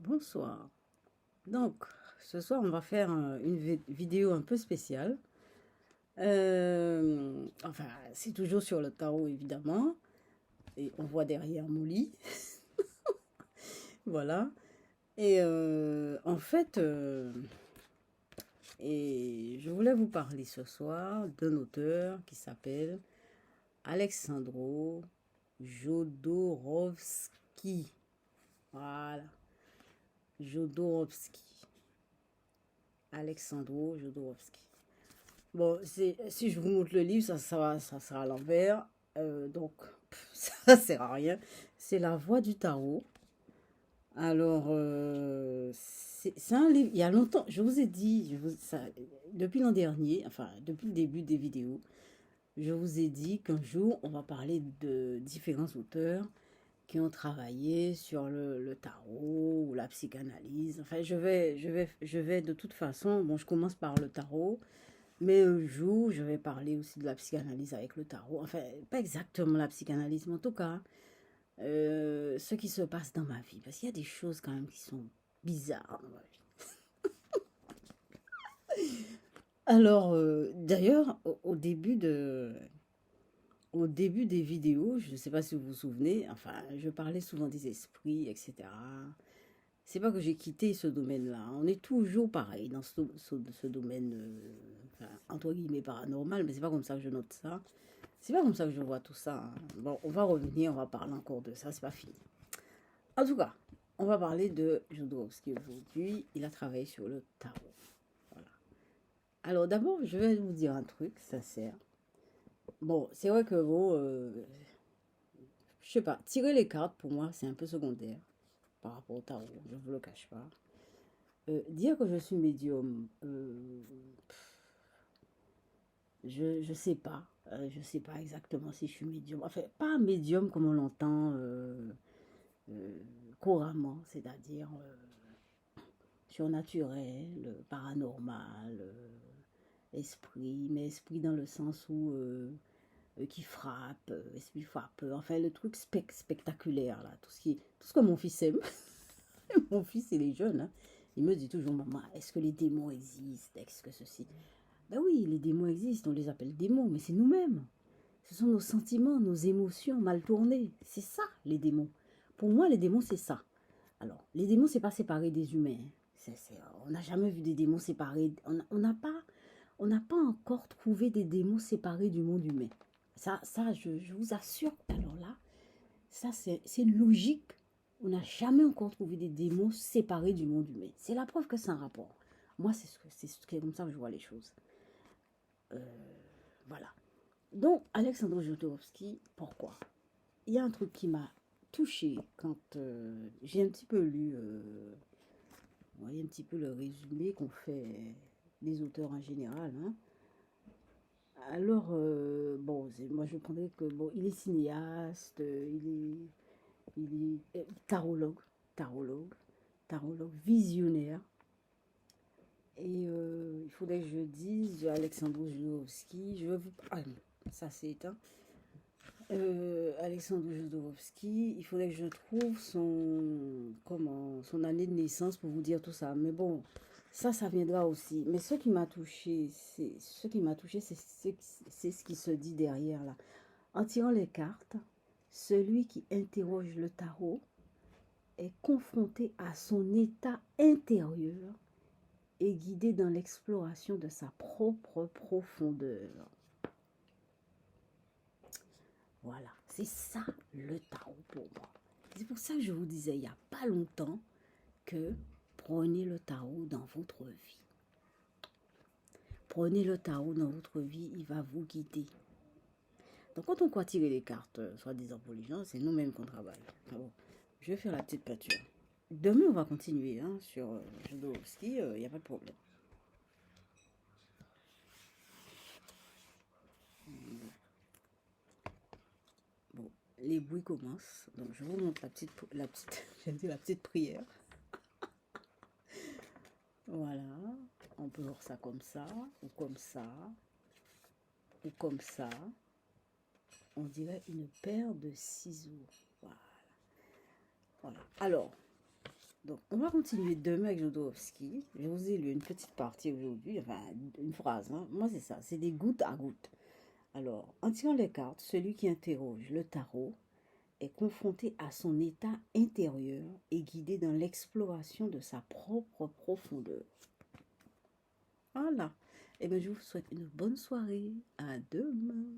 Bonsoir. Donc, ce soir, on va faire une vidéo un peu spéciale. Enfin, c'est toujours sur le tarot, évidemment. Et on voit derrière mon lit. Voilà. Et en fait, et je voulais vous parler ce soir d'un auteur qui s'appelle Alexandro Jodorowsky. Voilà. Jodorowsky. Alexandro Jodorowsky. Bon, si je vous montre le livre, ça sera à l'envers. Donc, ça sert à rien. C'est La Voix du Tarot. Alors, c'est un livre, il y a longtemps, je vous ai dit, depuis l'an dernier, enfin, depuis le début des vidéos, je vous ai dit qu'un jour, on va parler de différents auteurs qui ont travaillé sur le tarot ou la psychanalyse. Enfin, je vais de toute façon, bon, je commence par le tarot. Mais un jour, je vais parler aussi de la psychanalyse avec le tarot. Enfin, pas exactement la psychanalyse, mais en tout cas, ce qui se passe dans ma vie. Parce qu'il y a des choses quand même qui sont bizarres dans ma vie. Alors, d'ailleurs, au début des vidéos, je ne sais pas si vous vous souvenez, enfin, je parlais souvent des esprits, etc. C'est pas que j'ai quitté ce domaine-là. On est toujours pareil dans ce domaine, enfin, entre guillemets, paranormal, mais c'est pas comme ça que je note ça. C'est pas comme ça que je vois tout ça, hein. Bon, on va revenir, on va parler encore de ça, c'est pas fini. En tout cas, on va parler de Jodorowsky aujourd'hui. Il a travaillé sur le tarot. Voilà. Alors d'abord, je vais vous dire un truc, ça sert. Bon, c'est vrai que bon, je sais pas, tirer les cartes pour moi, c'est un peu secondaire par rapport au tarot, je vous le cache pas. Dire que je suis médium, je sais pas. Je sais pas exactement si je suis médium. Enfin, pas médium comme on l'entend euh, couramment, c'est-à-dire surnaturel, paranormal, esprit, mais esprit dans le sens où qui frappe, esprit frappeur, enfin le truc spectaculaire là, tout ce que mon fils aime. Mon fils, il est jeune, hein. Il me dit toujours, maman, est-ce que les démons existent? Est-ce que ceci? Ben oui, les démons existent, on les appelle démons, mais c'est nous-mêmes. Ce sont nos sentiments, nos émotions mal tournées. C'est ça, les démons. Pour moi, les démons, c'est ça. Alors, les démons, c'est pas séparé des humains, hein. On n'a jamais vu des démons séparés. On n'a pas encore trouvé des démons séparés du monde humain. Je vous assure. Alors là, ça, c'est une logique. On n'a jamais encore trouvé des démons séparés du monde humain. C'est la preuve que c'est un rapport. Moi, c'est comme ça que je vois les choses. Euh, voilà. Donc, Alexandre Jodorowsky, pourquoi? Il y a un truc qui m'a touchée quand j'ai un petit peu lu, vous voyez un petit peu le résumé qu'on fait les auteurs en général, hein. Alors, bon, moi je prendrais que, bon, il est cinéaste, il est tarologue, tarologue, tarologue, visionnaire. Et il faudrait que je dise Alexandre Jodorowsky, je vais vous... Ah non, ça c'est éteint. Alexandre Jodorowsky, il faudrait que je trouve son année de naissance pour vous dire tout ça. Mais bon, ça viendra aussi. Mais ce qui m'a touché, c'est ce qui se dit derrière là. En tirant les cartes, celui qui interroge le tarot est confronté à son état intérieur et guidé dans l'exploration de sa propre profondeur. Voilà, c'est ça le tarot pour moi. C'est pour ça que je vous disais il n'y a pas longtemps que prenez le tarot dans votre vie. Prenez le tarot dans votre vie, il va vous guider. Donc quand on croit tirer les cartes, soi-disant pour les gens, c'est nous-mêmes qu'on travaille. Bon, je vais faire la petite peinture. Demain, on va continuer hein, sur Jodorowsky, il n'y a pas de problème. Bon, les bruits commencent. Donc je vous montre la petite prière. Voilà, on peut voir ça comme ça, ou comme ça, ou comme ça. On dirait une paire de ciseaux. Voilà. Voilà. Alors, Donc, on va continuer demain avec Jodorowsky. Je vous ai lu une petite partie aujourd'hui, enfin, une phrase, hein. Moi, c'est ça, c'est des gouttes à gouttes. Alors, en tirant les cartes, celui qui interroge le tarot est confronté à son état intérieur et guidé dans l'exploration de sa propre profondeur. Voilà. Et bien, je vous souhaite une bonne soirée. À demain.